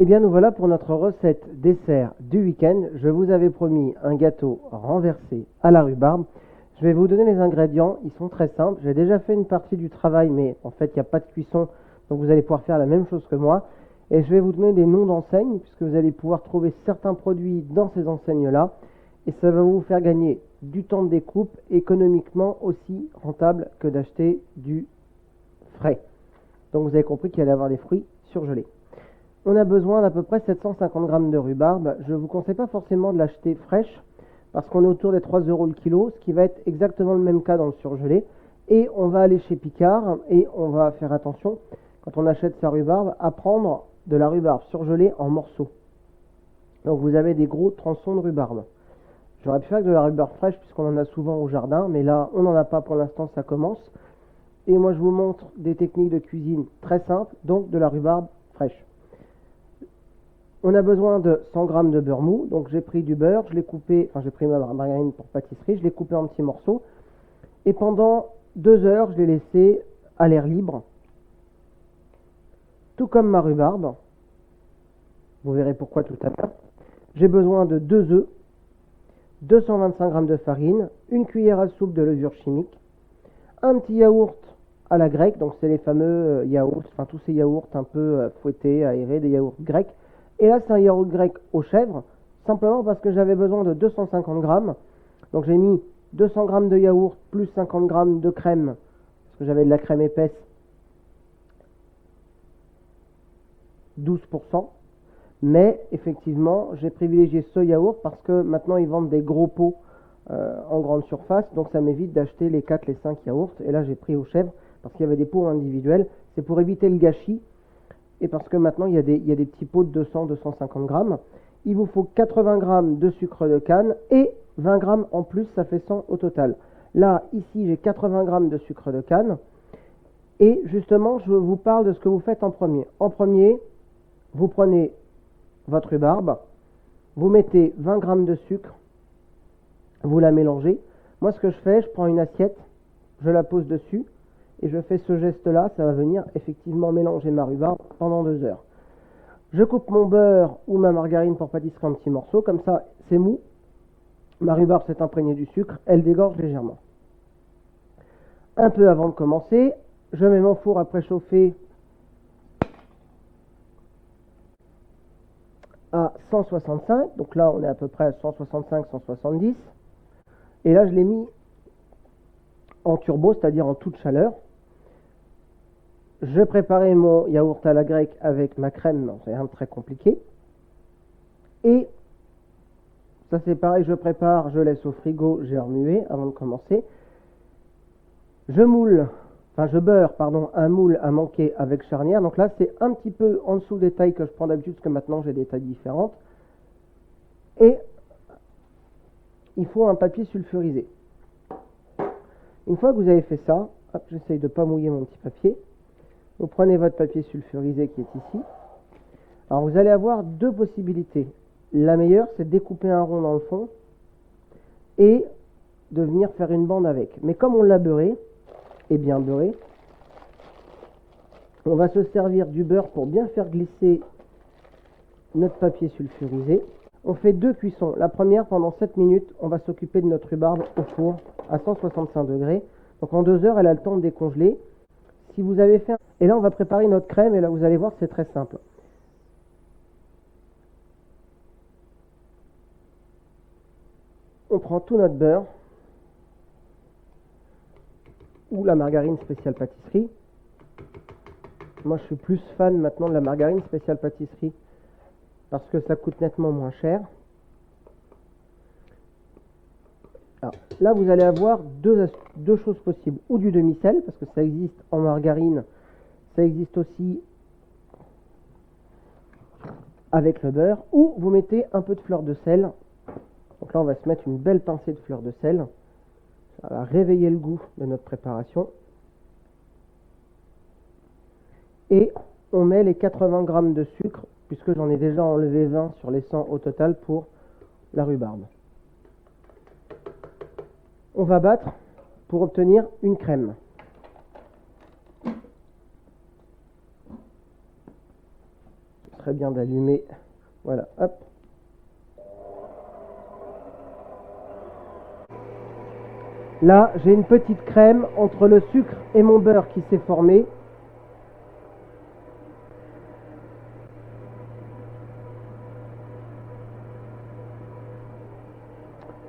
Eh bien, nous voilà pour notre recette dessert du week-end. Je vous avais promis un gâteau renversé à la rhubarbe. Je vais vous donner les ingrédients. Ils sont très simples. J'ai déjà fait une partie du travail, mais en fait, il n'y a pas de cuisson. Donc, vous allez pouvoir faire la même chose que moi. Et je vais vous donner des noms d'enseignes, puisque vous allez pouvoir trouver certains produits dans ces enseignes-là. Et ça va vous faire gagner du temps de découpe, économiquement aussi rentable que d'acheter du frais. Donc, vous avez compris qu'il allait y avoir des fruits surgelés. On a besoin d'à peu près 750 g de rhubarbe. Je ne vous conseille pas forcément de l'acheter fraîche parce qu'on est autour des 3 euros le kilo, ce qui va être exactement le même cas dans le surgelé. Et on va aller chez Picard et on va faire attention, quand on achète sa rhubarbe, à prendre de la rhubarbe surgelée en morceaux. Donc vous avez des gros tronçons de rhubarbe. J'aurais pu faire de la rhubarbe fraîche puisqu'on en a souvent au jardin, mais là on n'en a pas pour l'instant, ça commence. Et moi je vous montre des techniques de cuisine très simples, donc de la rhubarbe fraîche. On a besoin de 100 g de beurre mou. Donc j'ai pris du beurre, je l'ai coupé, j'ai pris ma margarine pour pâtisserie, je l'ai coupé en petits morceaux. Et pendant 2 heures, je l'ai laissé à l'air libre. Tout comme ma rhubarbe. Vous verrez pourquoi tout à l'heure. J'ai besoin de 2 œufs, 225 g de farine, une cuillère à soupe de levure chimique, un petit yaourt à la grecque, donc c'est les fameux yaourts, tous ces yaourts un peu fouettés, aérés, des yaourts grecs. Et là, c'est un yaourt grec aux chèvres, simplement parce que j'avais besoin de 250 g. Donc j'ai mis 200 g de yaourt plus 50 g de crème, parce que j'avais de la crème épaisse, 12%. Mais effectivement, j'ai privilégié ce yaourt parce que maintenant ils vendent des gros pots en grande surface, donc ça m'évite d'acheter les 4, les 5 yaourts. Et là, j'ai pris aux chèvres parce qu'il y avait des pots individuels. C'est pour éviter le gâchis. Et parce que maintenant, il y a des petits pots de 200-250 g. Il vous faut 80 g de sucre de canne et 20 g en plus, ça fait 100 au total. Là, ici, j'ai 80 g de sucre de canne. Et justement, je vous parle de ce que vous faites en premier. En premier, vous prenez votre rhubarbe, vous mettez 20 g de sucre, vous la mélangez. Moi, ce que je fais, je prends une assiette, je la pose dessus, et je fais ce geste-là, ça va venir effectivement mélanger ma rhubarbe pendant 2 heures. Je coupe mon beurre ou ma margarine pour pâtisserie en petits morceaux, comme ça c'est mou. Ma rhubarbe s'est imprégnée du sucre, elle dégorge légèrement. Un peu avant de commencer, je mets mon four à préchauffer à 165, donc là on est à peu près à 165-170. Et là je l'ai mis en turbo, c'est-à-dire en toute chaleur. Je préparais mon yaourt à la grecque avec ma crème, non, c'est rien de très compliqué. Et ça c'est pareil, je prépare, je laisse au frigo, j'ai remué avant de commencer. Je beurre un moule à manquer avec charnière. Donc là c'est un petit peu en dessous des tailles que je prends d'habitude, parce que maintenant j'ai des tailles différentes. Et il faut un papier sulfurisé. Une fois que vous avez fait ça, j'essaye de ne pas mouiller mon petit papier. Vous prenez votre papier sulfurisé qui est ici. Alors vous allez avoir 2 possibilités. La meilleure, c'est de découper un rond dans le fond et de venir faire une bande avec. Mais comme on l'a beurré, et bien beurré, on va se servir du beurre pour bien faire glisser notre papier sulfurisé. On fait 2 cuissons. La première, pendant 7 minutes, on va s'occuper de notre rhubarbe au four à 165 degrés. Donc en 2 heures, elle a le temps de décongeler. Si vous avez fait... Et là, on va préparer notre crème, et là, vous allez voir, c'est très simple. On prend tout notre beurre, ou la margarine spéciale pâtisserie. Moi, je suis plus fan maintenant de la margarine spéciale pâtisserie, parce que ça coûte nettement moins cher. Alors, là, vous allez avoir deux choses possibles. Ou du demi-sel, parce que ça existe en margarine, ça existe aussi avec le beurre. Ou vous mettez un peu de fleur de sel. Donc là, on va se mettre une belle pincée de fleur de sel. Ça va réveiller le goût de notre préparation. Et on met les 80 g de sucre, puisque j'en ai déjà enlevé 20 sur les 100 au total pour la rhubarbe. On va battre pour obtenir une crème. très bien d'allumer. Voilà, hop. Là, j'ai une petite crème entre le sucre et mon beurre qui s'est formée.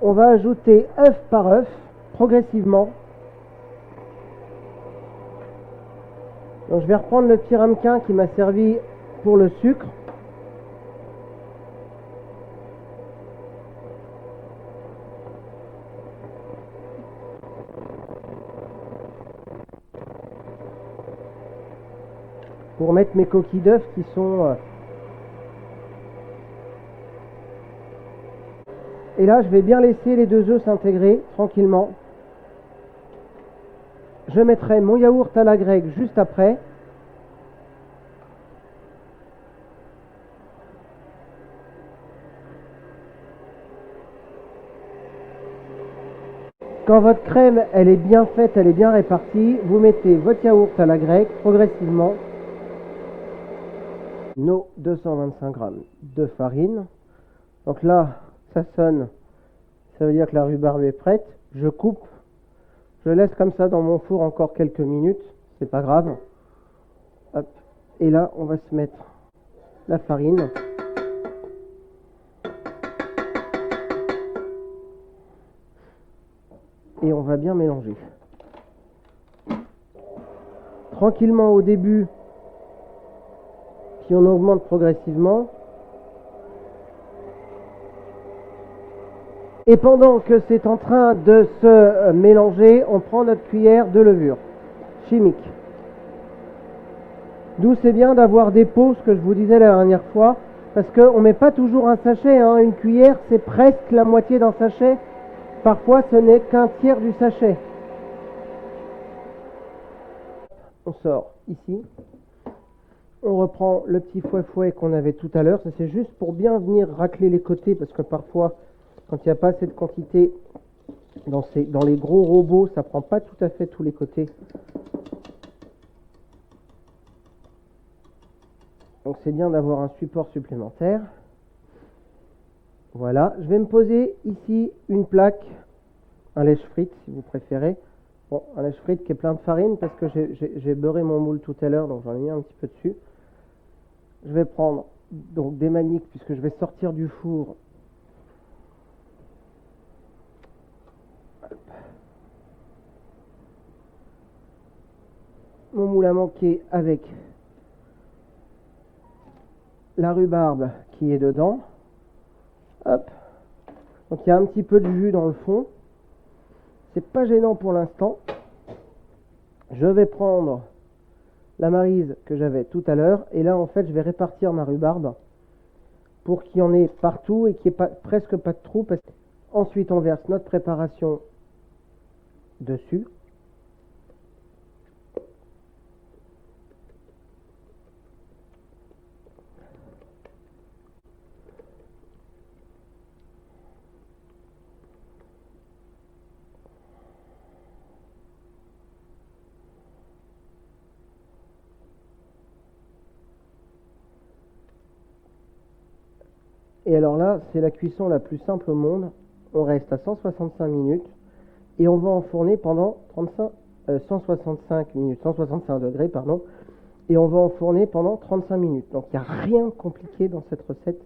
On va ajouter œuf par œuf, progressivement. Donc je vais reprendre le petit ramequin qui m'a servi pour le sucre. Pour mettre mes coquilles d'œufs qui sont... Et là, je vais bien laisser les 2 œufs s'intégrer tranquillement. Je mettrai mon yaourt à la grecque juste après. Quand votre crème elle est bien faite, elle est bien répartie, vous mettez votre yaourt à la grecque progressivement. Nos 225 g de farine. Donc là, ça sonne, ça veut dire que la rhubarbe est prête. Je coupe, je laisse comme ça dans mon four encore quelques minutes, c'est pas grave. Hop. Et là, on va se mettre la farine. Et on va bien mélanger. Tranquillement au début, puis on augmente progressivement. Et pendant que c'est en train de se mélanger, on prend notre cuillère de levure chimique. D'où c'est bien d'avoir des pots, ce que je vous disais la dernière fois, parce qu'on ne met pas toujours un sachet, hein. Une cuillère, c'est presque la moitié d'un sachet. Parfois, ce n'est qu'un tiers du sachet. On sort ici. On reprend le petit fouet-fouet qu'on avait tout à l'heure. Ça, c'est juste pour bien venir racler les côtés, parce que parfois, quand il n'y a pas assez de quantité dans les gros robots, ça ne prend pas tout à fait tous les côtés. Donc c'est bien d'avoir un support supplémentaire. Voilà, je vais me poser ici une plaque, un lèche-frites si vous préférez. Bon, un lèche-frites qui est plein de farine parce que j'ai beurré mon moule tout à l'heure, donc j'en ai mis un petit peu dessus. Je vais prendre donc des maniques puisque je vais sortir du four. Mon moule à manquer avec la rhubarbe qui est dedans. Hop. Donc il y a un petit peu de jus dans le fond. C'est pas gênant pour l'instant. Je vais prendre la maryse que j'avais tout à l'heure. Et là, en fait, je vais répartir ma rhubarbe pour qu'il y en ait partout et qu'il n'y ait presque pas de trous. Ensuite, on verse notre préparation dessus. Et alors là, c'est la cuisson la plus simple au monde. On reste à 165 minutes et on va enfourner pendant 165 minutes, 165 degrés, pardon. Et on va enfourner pendant 35 minutes. Donc il n'y a rien de compliqué dans cette recette.